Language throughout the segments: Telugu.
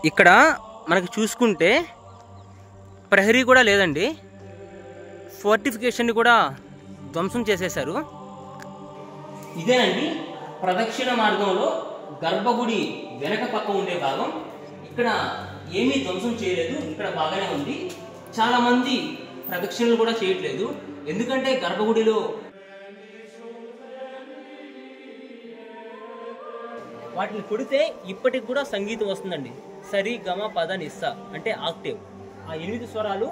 ఇక్కడ మనకి చూసుకుంటే ప్రహరీ కూడా లేదండి, ఫోర్టిఫికేషన్ కూడా ధ్వంసం చేసేశారు. ఇదేనండి ప్రదక్షిణ మార్గంలో గర్భగుడి వెనక పక్క ఉండే భాగం. ఇక్కడ ఏమీ ధ్వంసం చేయలేదు, ఇక్కడ బాగానే ఉంది. చాలా మంది ప్రదక్షిణలు కూడా చేయట్లేదు, ఎందుకంటే గర్భగుడిలో వాటిని కొడితే ఇప్పటికి కూడా సంగీతం వస్తుందండి. సరి గమ పద నిస్స అంటే ఆక్టేవ్, ఆ 8 స్వరాలు.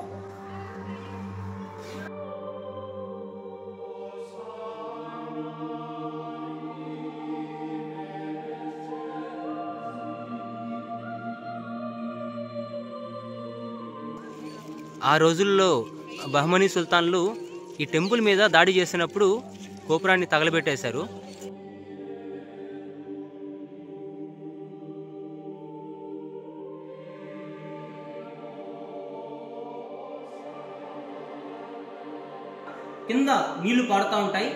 ఆ రోజుల్లో బహమనీ సుల్తాన్లు ఈ టెంపుల్ మీద దాడి చేసినప్పుడు గోపురాన్ని తగలబెట్టేశారు. కింద నీళ్లు పడతా ఉంటాయి,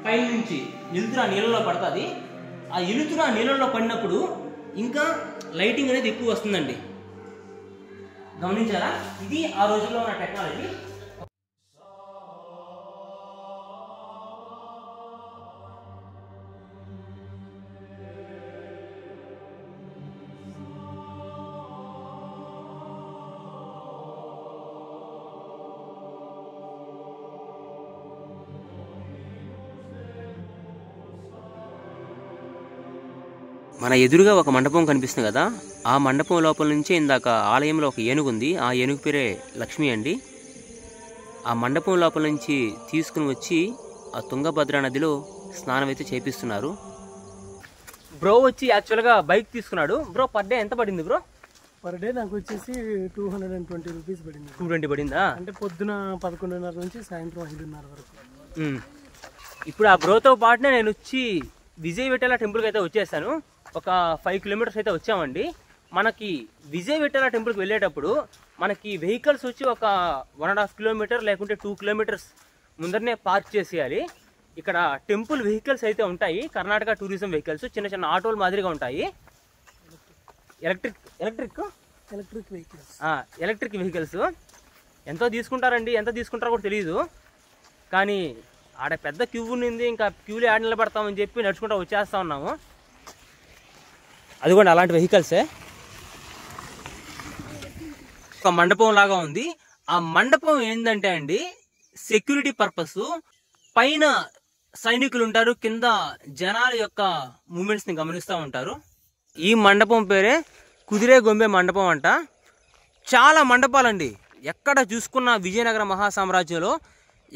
పైన నుంచి ఎలుతురా నీళ్ళలో పడుతుంది. ఆ ఎలుతురా నీళ్ళలో పడినప్పుడు ఇంకా లైటింగ్ అనేది ఎక్కువ వస్తుందండి. గమనించారా? ఇది ఆ రోజుల్లో ఉన్న టెక్నాలజీ. మన ఎదురుగా ఒక మండపం కనిపిస్తుంది కదా, ఆ మండపం లోపల నుంచి ఇందాక ఆలయంలో ఒక ఏనుగు ఉంది. ఆ ఏనుగు పేరే లక్ష్మి అండి. ఆ మండపం లోపల నుంచి తీసుకుని వచ్చి ఆ తుంగభద్ర నదిలో స్నానం అయితే చేపిస్తున్నారు. బ్రో వచ్చి యాక్చువల్గా బైక్ తీసుకున్నాడు. బ్రో పర్ డే ఎంత పడింది బ్రో? పర్ డే నాకు వచ్చేసి 220 రూపీస్ పడింది. 220 పడిందా? అంటే పొద్దున 11:30 నుంచి సాయంత్రం 5:30 వరకు. ఇప్పుడు ఆ బ్రోతో పాటునే నేను వచ్చి విజయ విఠల టెంపుల్కి అయితే వచ్చేసాను. ఒక 5 కిలోమీటర్స్ అయితే వచ్చామండి. మనకి విజయ విఠల టెంపుల్కి వెళ్ళేటప్పుడు మనకి వెహికల్స్ వచ్చి ఒక 1.5 కిలోమీటర్ లేకుంటే 2 కిలోమీటర్స్ ముందరనే పార్క్ చేసేయాలి. ఇక్కడ టెంపుల్ వెహికల్స్ అయితే ఉంటాయి, కర్ణాటక టూరిజం వెహికల్స్, చిన్న చిన్న ఆటోలు మాదిరిగా ఉంటాయి. ఎలక్ట్రిక్ వెహికల్స్ ఎంతో తీసుకుంటారండి, ఎంత తీసుకుంటారో కూడా తెలియదు. కానీ ఆడ పెద్ద క్యూ ఉంది, ఇంకా క్యూలో ఆడ నిలబడతామని చెప్పి నడుచుకుంటూ వచ్చేస్తా ఉన్నాము. అది కూడా అలాంటి వెహికల్సే. ఒక మండపం లాగా ఉంది. ఆ మండపం ఏంటంటే అండి సెక్యూరిటీ పర్పస్. పైన సైనికులు ఉంటారు, కింద జనాల యొక్క మూమెంట్స్ ని గమనిస్తూ ఉంటారు. ఈ మండపం పేరే కుదిరే గొంబె మండపం అంట. చాలా మండపాలండి, ఎక్కడ చూసుకున్న విజయనగర మహాసామ్రాజ్యంలో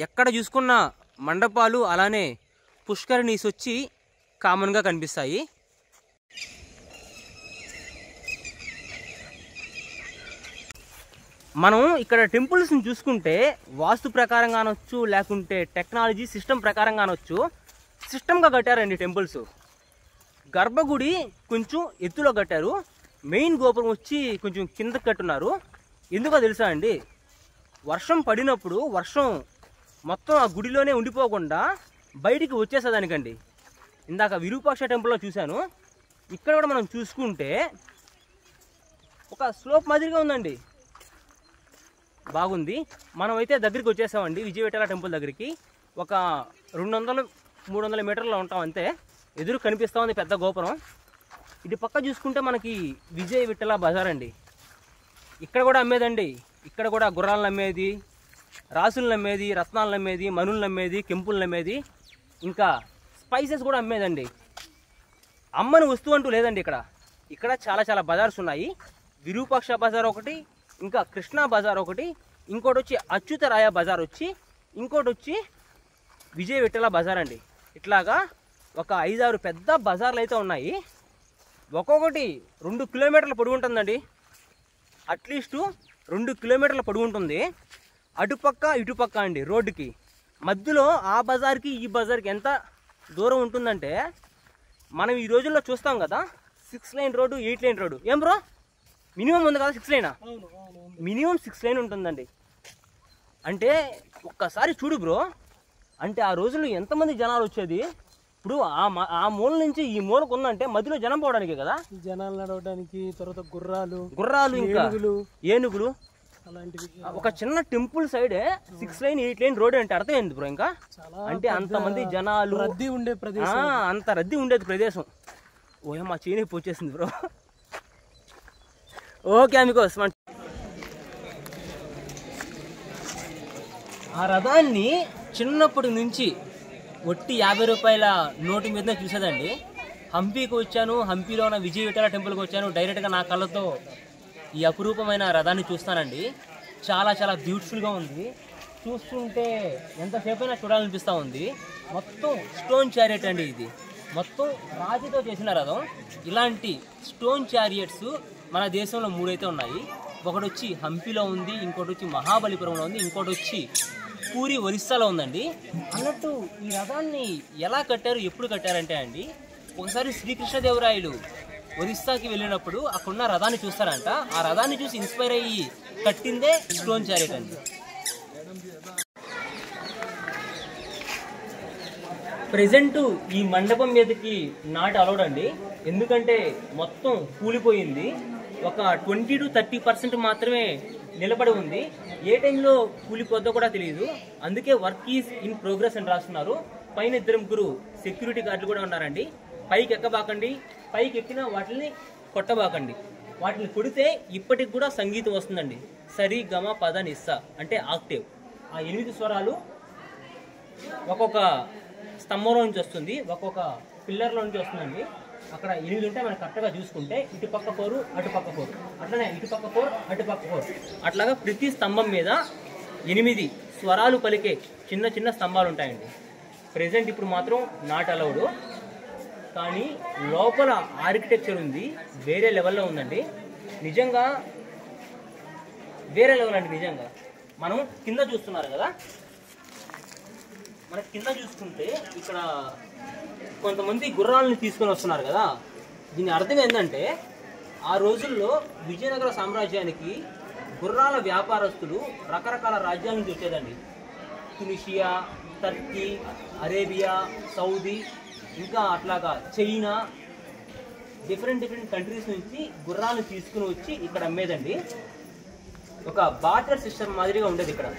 ఎక్కడ చూసుకున్న మండపాలు అలానే పుష్కరిణీస్ వచ్చి కామన్గా కనిపిస్తాయి. మనం ఇక్కడ టెంపుల్స్ని చూసుకుంటే వాస్తు ప్రకారంగా అనొచ్చు, లేకుంటే టెక్నాలజీ సిస్టమ్ ప్రకారంగా అనొచ్చు, సిస్టమ్గా కట్టారండి టెంపుల్స్. గర్భగుడి కొంచెం ఎత్తులో కట్టారు, మెయిన్ గోపురం వచ్చి కొంచెం కిందకి కట్టున్నారు. ఎందుకో తెలుసా అండి, వర్షం పడినప్పుడు వర్షం మొత్తం ఆ గుడిలోనే ఉండిపోకుండా బయటికి వచ్చేసేదానికండి. ఇందాక విరూపాక్ష టెంపుల్లో చూశాను, ఇక్కడ కూడా మనం చూసుకుంటే ఒక స్లోప్ మాదిరిగా ఉందండి, బాగుంది. మనమైతే దగ్గరికి వచ్చేసామండి విజయ విఠల టెంపుల్ దగ్గరికి. ఒక 200-300 మీటర్లో ఉంటాం అంతే. ఎదురు కనిపిస్తూ ఉంది పెద్ద గోపురం. ఇటు పక్క చూసుకుంటే మనకి విజయ విఠల బజార్ అండి. ఇక్కడ కూడా అమ్మేదండి, ఇక్కడ కూడా గుర్రాలను అమ్మేది, రాసులను అమ్మేది, రత్నాలను అమ్మేది, మనులను అమ్మేది, కెంపులను అమ్మేది, ఇంకా స్పైసెస్ కూడా అమ్మేదండి. అమ్మని వస్తువు అంటూ లేదండి ఇక్కడ. ఇక్కడ చాలా చాలా బజార్స్ ఉన్నాయి. విరూపాక్ష బజార్ ఒకటి, ఇంకా కృష్ణా బజార్ ఒకటి, ఇంకోటి వచ్చి అచ్యుతరాయ బజార్ వచ్చి, ఇంకోటి వచ్చి విజయ విఠల బజార్ అండి. ఇట్లాగా ఒక 5-6 పెద్ద బజార్లు అయితే ఉన్నాయి. ఒక్కొక్కటి 2 కిలోమీటర్ల పొడుగు ఉంటుందండి, అట్లీస్ట్ 2 కిలోమీటర్ల పొడుగు ఉంటుంది. అటుపక్క ఇటుపక్క అండి రోడ్డుకి మధ్యలో ఆ బజార్కి ఈ బజార్కి ఎంత దూరం ఉంటుందంటే, మనం ఈ రోజుల్లో చూస్తాం కదా 6 లైన్ రోడ్డు, 8 లైన్ రోడ్డు. ఏం బ్రో మినిమం ఉంది కదా 6 లైనా? మినిమం 6 లైన్ ఉంటుందండి. అంటే ఒక్కసారి చూడు బ్రో, అంటే ఆ రోజుల్లో ఎంతమంది జనాలు వచ్చేది. ఇప్పుడు ఆ మూల నుంచి ఈ మూలకు ఉందంటే మధ్యలో జనం పోవడానికి కదా, జనాలు నడవడానికి, తర్వాత గుర్రాలు, ఇంకా ఏనుగులు అలాంటివి. ఒక చిన్న టెంపుల్ సైడే 6 లైన్ 8 లైన్ రోడ్ అంటే అర్థం ఏంది బ్రో? ఇంకా అంటే అంతమంది జనాలు, రద్దీ ఉండే ప్రదేశం, అంత రద్దీ ఉండేది ప్రదేశం. ఓయమ్మా చీనీపు వచ్చేసింది బ్రో. ఓకే అమికోస్, ఆ రథాన్ని చిన్నప్పటి నుంచి ఒట్టి 50 రూపాయల నోటు మీదనే చూసేదండి. హంపీకి వచ్చాను, హంపీలో ఉన్న విజయ విఠల టెంపుల్కి వచ్చాను, డైరెక్ట్గా నా కళ్ళతో ఈ అపురూపమైన రథాన్ని చూస్తానండి. చాలా చాలా బ్యూటిఫుల్గా ఉంది, చూస్తుంటే ఎంతసేపు అయినా చూడాలనిపిస్తూ ఉంది. మొత్తం స్టోన్ చారియట్ అండి, ఇది మొత్తం రాతితో చేసిన రథం. ఇలాంటి స్టోన్ చారియట్స్ మన దేశంలో 3 అయితే ఉన్నాయి. ఒకటి వచ్చి హంపీలో ఉంది, ఇంకోటి వచ్చి మహాబలిపురంలో ఉంది, ఇంకోటి వచ్చి పూరి ఒరిస్సాలో ఉందండి. అన్నట్టు ఈ రథాన్ని ఎలా కట్టారు, ఎప్పుడు కట్టారంటే అండి, ఒకసారి శ్రీకృష్ణదేవరాయలు ఒరిస్సాకి వెళ్ళినప్పుడు అక్కడున్న రథాన్ని చూస్తారంట. ఆ రథాన్ని చూసి ఇన్స్పైర్ అయ్యి కట్టిందే స్టోన్ చారియట్ అండి. ప్రెజెంట్ ఈ మండపం మీదకి నాట్ అలౌడ్ అండి, ఎందుకంటే మొత్తం కూలిపోయింది. ఒక 20 to 30% మాత్రమే నిలబడి ఉంది. ఏ టైంలో కూలిపోద్దో కూడా తెలియదు. అందుకే వర్క్ ఈజ్ ఇన్ ప్రోగ్రెస్ అని రాస్తున్నారు. పైన 2 సెక్యూరిటీ గార్డులు కూడా ఉన్నారండి. పైకి ఎక్కబాకండి, పైకి ఎక్కిన వాటిని కొట్టబాకండి. వాటిని కొడితే ఇప్పటికి కూడా సంగీతం వస్తుందండి. సరి గమ పద నిస్స అంటే ఆక్టేవ్. ఆ 8 స్వరాలు ఒక్కొక్క స్తంభంలో నుంచి వస్తుంది, ఒక్కొక్క పిల్లర్లో నుంచి వస్తుందండి. అక్కడ 8 ఉంటాయి, మనం కరెక్ట్గా చూసుకుంటే ఇటు పక్క 4 అటు పక్క 4, అట్లనే ఇటు పక్క 4 అటు పక్క 4, అట్లాగా ప్రతి స్తంభం మీద 8 స్వరాలు పలికే చిన్న చిన్న స్తంభాలు ఉంటాయండి. ప్రెజెంట్ ఇప్పుడు మాత్రం నాట్ అలౌడ్, కానీ లోపల ఆర్కిటెక్చర్ ఉంది, వేరే లెవెల్లో ఉందండి. నిజంగా వేరే లెవెల్ అండి. నిజంగా మనం కింద చూస్తున్నారు కదా, మన కింద చూసుకుంటే ఇక్కడ కొంతమంది గుర్రాలను తీసుకొని వస్తున్నారు కదా. దీని అర్థం ఏంటంటే, ఆ రోజుల్లో విజయనగర సామ్రాజ్యానికి గుర్రాల వ్యాపారస్తులు రకరకాల రాజ్యాల నుంచి వచ్చేదండి. తునిషియా, టర్కీ, అరేబియా, సౌదీ, ఇంకా అట్లాగా చైనా, డిఫరెంట్ కంట్రీస్ నుంచి గుర్రాలను తీసుకుని వచ్చి ఇక్కడ అమ్మేదండి. ఒక బార్టర్ సిస్టమ్ మాదిరిగా ఉండేది ఇక్కడ.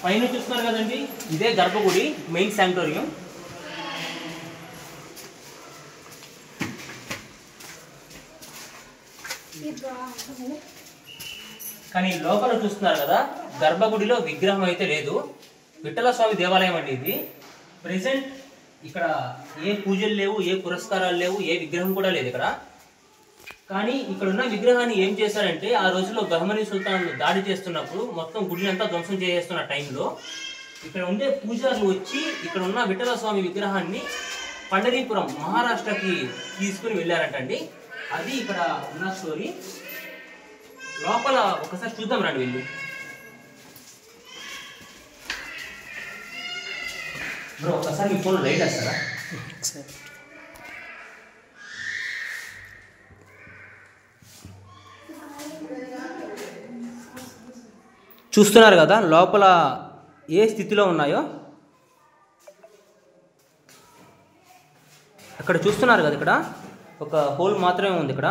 పైన చూస్తున్నారు కదండి, ఇదే గర్భగుడి, మెయిన్ శాంక్టోరియం. కానీ లోపల చూస్తున్నారు కదా, గర్భగుడిలో విగ్రహం అయితే లేదు. విఠల స్వామి దేవాలయం అండి ఇది. ప్రెసెంట్ ఇక్కడ ఏ పూజలు లేవు, ఏ పురస్కారాలు లేవు, ఏ విగ్రహం కూడా లేదు ఇక్కడ. కానీ ఇక్కడ ఉన్న విగ్రహాన్ని ఏం చేశారంటే, ఆ రోజుల్లో బహమనీ సుల్తాన్ దాడి చేస్తున్నప్పుడు మొత్తం గుడిని అంతా ధ్వంసం చేస్తున్న టైంలో ఇక్కడ ఉండే పూజారులు వచ్చి ఇక్కడ ఉన్న విఠల స్వామి విగ్రహాన్ని పండరీపురం మహారాష్ట్రకి తీసుకుని వెళ్ళారంటండి. అది ఇక్కడ ఉన్న స్టోరీ. లోపల ఒకసారి చూద్దాం రండి వెళ్ళి. బ్రో ఒకసారి మీ ఫోన్ లైట్ వేస్తారా? చూస్తున్నారు కదా లోపల ఏ స్థితిలో ఉన్నాయో. అక్కడ చూస్తున్నారు కదా, ఇక్కడ ఒక హోల్ మాత్రమే ఉంది. ఇక్కడ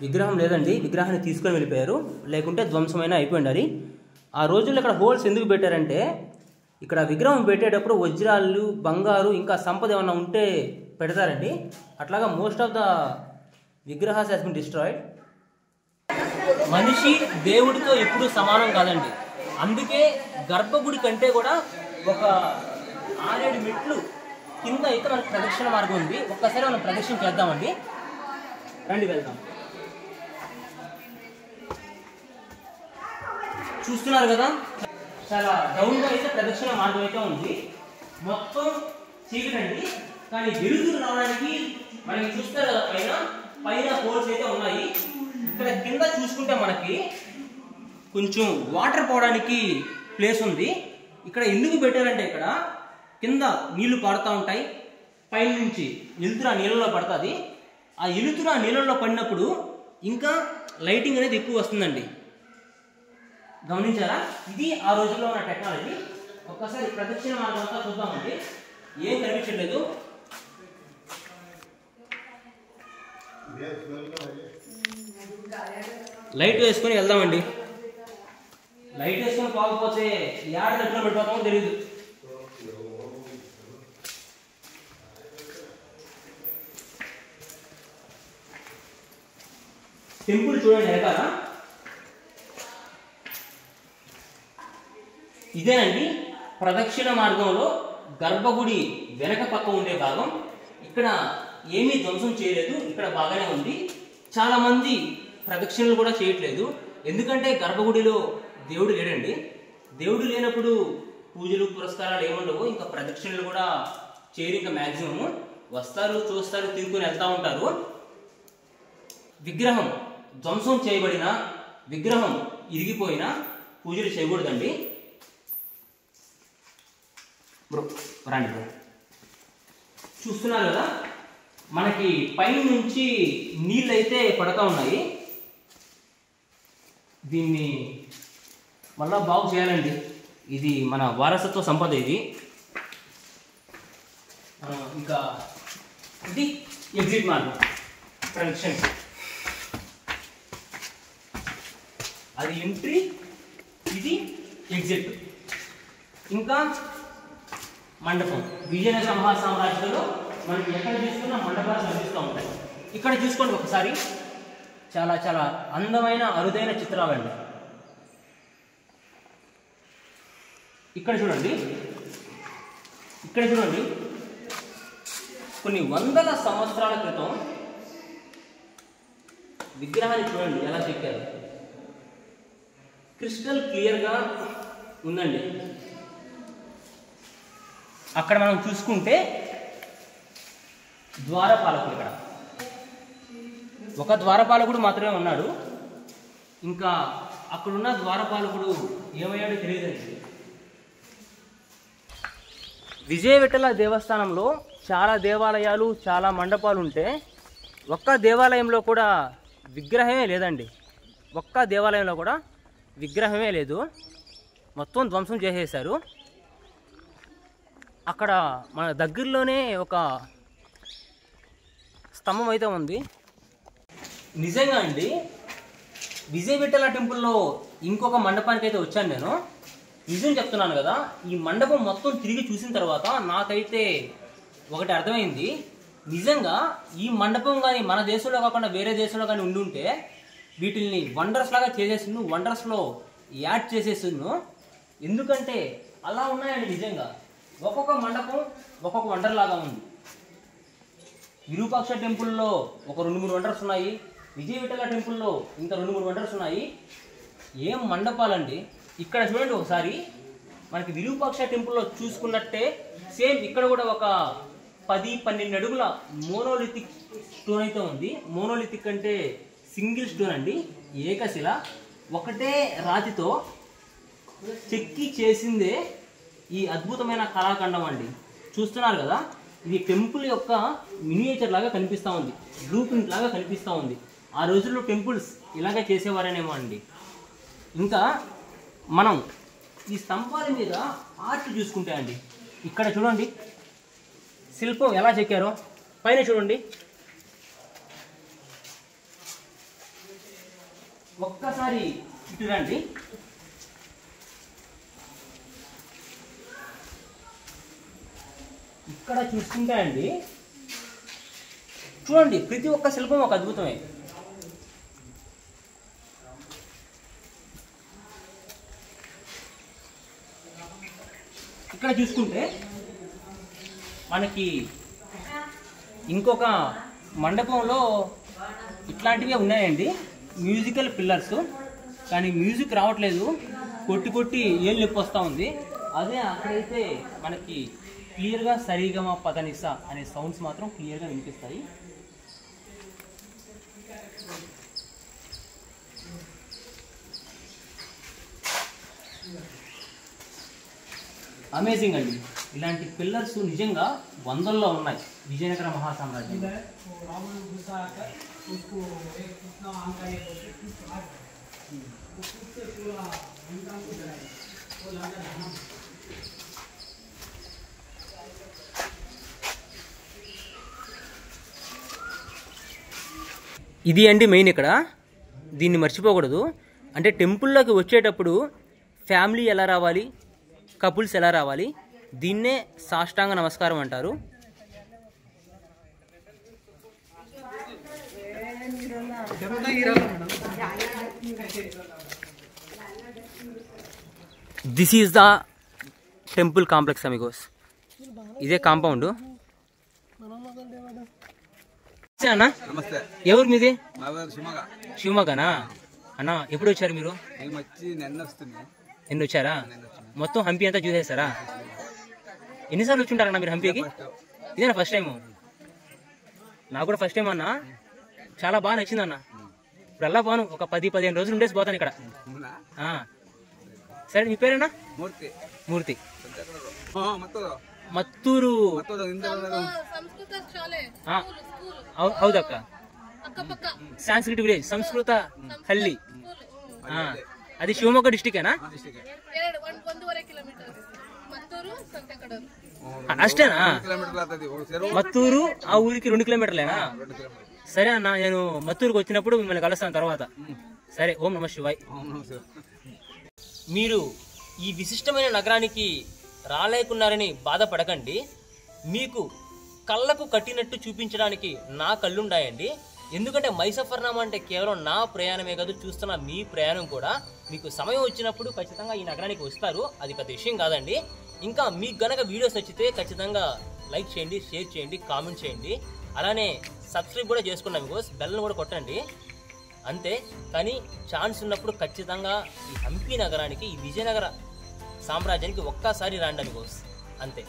విగ్రహం లేదండి, విగ్రహాన్ని తీసుకొని వెళ్ళిపోయారు, లేకుంటే ధ్వంసమైనా అయిపోయింది. ఆ రోజుల్లో ఇక్కడ హోల్స్ ఎందుకు పెట్టారంటే, ఇక్కడ విగ్రహం పెట్టేటప్పుడు వజ్రాలు, బంగారు, ఇంకా సంపద ఏమన్నా ఉంటే పెడతారండి. అట్లాగా మోస్ట్ ఆఫ్ ద విగ్రహాస్ హ్యాస్ బీన్ డిస్ట్రాయిడ్. మనిషి దేవుడితో ఎప్పుడూ సమానం కాదండి. అందుకే గర్భగుడి కంటే కూడా ఒక 6-7 మెట్లు కింద అయితే మనకు ప్రదక్షిణ మార్గం ఉంది. ఒక్కసారి మనం ప్రదక్షిణ చేద్దామండి, రండి వెళ్దాం. చూస్తున్నారు కదా, చాలా డౌన్గా అయితే ప్రదక్షిణ మార్గం అయితే ఉంది. మొత్తం చీకటండి, కానీ వెలుతురు రావడానికి మనకి చూస్తారు కదా పైన హోల్స్ అయితే ఉన్నాయి. ఇక్కడ కింద చూసుకుంటే మనకి కొంచెం వాటర్ పోవడానికి ప్లేస్ ఉంది. ఇక్కడ ఎందుకు పెట్టారంటే ఇక్కడ కింద నీళ్లు పడుతూ ఉంటాయి, పైన నుంచి వెలుతురు ఆ నీళ్ళలో పడుతుంది. ఆ వెలుతురు ఆ నీళ్ళలో పడినప్పుడు ఇంకా లైటింగ్ అనేది ఎక్కువ వస్తుందండి. గమనించారా? ఇది ఆ రోజుల్లో ఉన్న టెక్నాలజీ. ఒక్కసారి ప్రదక్షిణ మార్గం అంతా చూద్దామండి. ఏం కనిపించట్లేదు. లైట్ వేసుకొని వెళ్దామండి. లైట్ వేసుకొని పోకపోతే యాడ దగ్గర పడిపోతామో తెలియదు. టెంపుల్ చూడండి వెనకాల. ఇదేనండి ప్రదక్షిణ మార్గంలో గర్భగుడి వెనక పక్క ఉండే భాగం. ఇక్కడ ఏమీ ధ్వంసం చేయలేదు, ఇక్కడ బాగానే ఉంది. చాలా మంది ప్రదక్షిణలు కూడా చేయట్లేదు, ఎందుకంటే గర్భగుడిలో దేవుడు లేడండి. దేవుడు లేనప్పుడు పూజలు పురస్కారాలు ఏముండవు, ఇంకా ప్రదక్షిణలు కూడా చేయరు. ఇంకా మ్యాక్సిమం వస్తారు, చూస్తారు, తినుకొని వెళ్తూ ఉంటారు. విగ్రహం ధ్వంసం చేయబడిన, విగ్రహం ఇరిగిపోయినా పూజలు చేయకూడదండి. రండి, చూస్తున్నారు కదా, మనకి పైన నుంచి నీళ్ళు అయితే పడతా ఉన్నాయి. దీన్ని మళ్ళా బాగు చేయాలండి. ఇది మన వారసత్వ సంపద. ఇది ఇంకా ఇది ఎగ్జిట్ మార్గం, ప్రదక్షిణ. అది ఎంట్రీ, ఇది ఎగ్జిట్. ఇంకా మండపం. విజయనగర మహాసామ్రాజ్యంలో మనకి ఎక్కడ చూసుకున్నా మండపాలు కనిపిస్తూ ఉంటాయి. ఇక్కడ చూసుకోండి ఒకసారి, చాలా చాలా అందమైన అరుదైన చిత్రాలండి. ఇక్కడ చూడండి, ఇక్కడ చూడండి, కొన్ని వందల సంవత్సరాల క్రితం విగ్రహాన్ని చూడండి ఎలా చెక్కారు. క్రిస్టల్ క్లియర్గా ఉందండి. అక్కడ మనం చూసుకుంటే ద్వారపాలకుడు, ఇక్కడ ఒక ద్వారపాలకుడు మాత్రమే ఉన్నాడు. ఇంకా అక్కడున్న ద్వారపాలకుడు ఏమయ్యాడో తెలియదండి. విజయ విఠల దేవస్థానంలో చాలా దేవాలయాలు, చాలా మండపాలు ఉంటే ఒక్క దేవాలయంలో కూడా విగ్రహమే లేదండి. ఒక్క దేవాలయంలో కూడా విగ్రహమే లేదు, మొత్తం ధ్వంసం చేసేశారు. అక్కడ మన దగ్గరలోనే ఒక స్తంభం అయితే ఉంది. నిజంగా అండి, విజయ విఠల టెంపుల్లో ఇంకొక మండపానికి అయితే వచ్చాను నేను. నిజం చెప్తున్నాను కదా, ఈ మండపం మొత్తం తిరిగి చూసిన తర్వాత నాకైతే ఒకటి అర్థమైంది. నిజంగా ఈ మండపం కానీ మన దేశంలో కాకుండా వేరే దేశంలో కానీ ఉండుంటే వీటిల్ని వండర్స్ లాగా చేసేసిండు, వండర్స్లో యాడ్ చేసేసిండు. ఎందుకంటే అలా ఉన్నాయండి. నిజంగా ఒక్కొక్క మండపం ఒక్కొక్క వండర్ లాగా ఉంది. విరూపాక్ష టెంపుల్లో ఒక 2-3 వండర్స్ ఉన్నాయి, విజయ విఠల టెంపుల్లో ఇంకా 2-3 వండర్స్ ఉన్నాయి. ఏం మండపాలండి. ఇక్కడ చూడండి ఒకసారి, మనకి విరూపాక్ష టెంపుల్లో చూసుకున్నట్టే సేమ్ ఇక్కడ కూడా ఒక 10-12 అడుగుల మోనోలిథిక్ స్టోన్ అయితే ఉంది. మోనోలిథిక్ అంటే సింగిల్ స్టోన్ అండి, ఏకశిల. ఒకటే రాతితో చెక్కి చేసిందే ఈ అద్భుతమైన కళాఖండం అండి. చూస్తున్నారు కదా, ఇది టెంపుల్ యొక్క మినియేచర్ లాగా కనిపిస్తూ ఉంది, బ్లూ ప్రింట్ లాగా కనిపిస్తూ ఉంది. ఆ రోజుల్లో టెంపుల్స్ ఇలాగే చేసేవారనేమో అండి. ఇంకా మనం ఈ స్తంభాల మీద ఆర్ట్ చూసుకుంటే అండి, ఇక్కడ చూడండి శిల్పం ఎలా చెక్కారో. పైన చూడండి, ఒక్కసారి ఇటు రండి. ఇక్కడ చూసుకుంటే అండి చూడండి, ప్రతి ఒక్క శిల్పం ఒక అద్భుతమే. ఇక్కడ చూసుకుంటే మనకి ఇంకొక మండపంలో ఇట్లాంటివే ఉన్నాయండి, మ్యూజికల్ పిల్లర్స్. కానీ మ్యూజిక్ రావట్లేదు, కొట్టి కొట్టి ఏళ్ళు నొప్పి వస్తూ ఉంది. అదే అక్కడైతే మనకి క్లియర్గా సరిగమ పదనిస అనే సౌండ్స్ మాత్రం క్లియర్గా వినిపిస్తాయి. అమేజింగ్ అండి. ఇలాంటి పిల్లర్స్ నిజంగా వందల్లో ఉన్నాయి విజయనగర మహాసామ్రాజ్యం. ఇది అండి మెయిన్ ఇక్కడ, దీన్ని మర్చిపోకూడదు. అంటే టెంపుల్లోకి వచ్చేటప్పుడు ఫ్యామిలీ ఎలా రావాలి, కపుల్స్ ఎలా రావాలి, దీన్నే సాష్టాంగ నమస్కారం అంటారు. This is the temple complex Amigos. ఇదే కాంపౌండ్. అన్నా ఎవరు మీది? శివమొగ్గనా అన్నా? ఎప్పుడు వచ్చారు మీరు? ఎన్ని వచ్చారా? మొత్తం హంపి అంతా చూసేస్తారా? ఎన్నిసార్లు వచ్చి ఉంటారన్నా మీరు హంపీకి? ఇదేనా ఫస్ట్ టైం? నాకు కూడా ఫస్ట్ టైం అన్నా. చాలా బాగా నచ్చింది అన్న. ఇప్పుడు అలా బాను ఒక 10-15 రోజులు ఉండేసి పోతాను ఇక్కడ. సరే మీ పేరేనా? మూర్తి. మత్తూరు ಹೌದಕ್ಕ. ಸಾಂಸ್ಕೃತಿಕ ವಿಲೇಜ್ ಸಂಸ್ಕೃತ ಹಳ್ಳಿ. అది ಶಿವಮೊಗ್ಗ డిస్ట్రిక్టేనా? అష్టేనా? మత్తూరు ఆ ఊరికి 2 కిలోమీటర్లేనా? సరే అన్న, నేను మత్తూరుకి వచ్చినప్పుడు మిమ్మల్ని కలుస్తాను తర్వాత. సరే, ఓం నమ శివాయ్. మీరు ఈ విశిష్టమైన నగరానికి రాలేకున్నారని బాధపడకండి. మీకు కళ్ళకు కట్టినట్టు చూపించడానికి నా కళ్ళుండాయండి. ఎందుకంటే మైసఫర్నామా అంటే కేవలం నా ప్రయాణమే కాదు, చూస్తున్న మీ ప్రయాణం కూడా. మీకు సమయం వచ్చినప్పుడు ఖచ్చితంగా ఈ నగరానికి వస్తారు, అది పెద్ద విషయం కాదండి. ఇంకా మీకు గనక వీడియోస్ నచ్చితే ఖచ్చితంగా లైక్ చేయండి, షేర్ చేయండి, కామెంట్ చేయండి. అలానే సబ్స్క్రైబ్ కూడా చేసుకున్నాం బికాస్ బెల్లను కూడా కొట్టండి అంతే. కానీ ఛాన్స్ ఉన్నప్పుడు ఖచ్చితంగా ఈ హంపి నగరానికి, ఈ విజయనగర సామ్రాజ్యానికి ఒక్కసారి రాండి బికాస్ అంతే.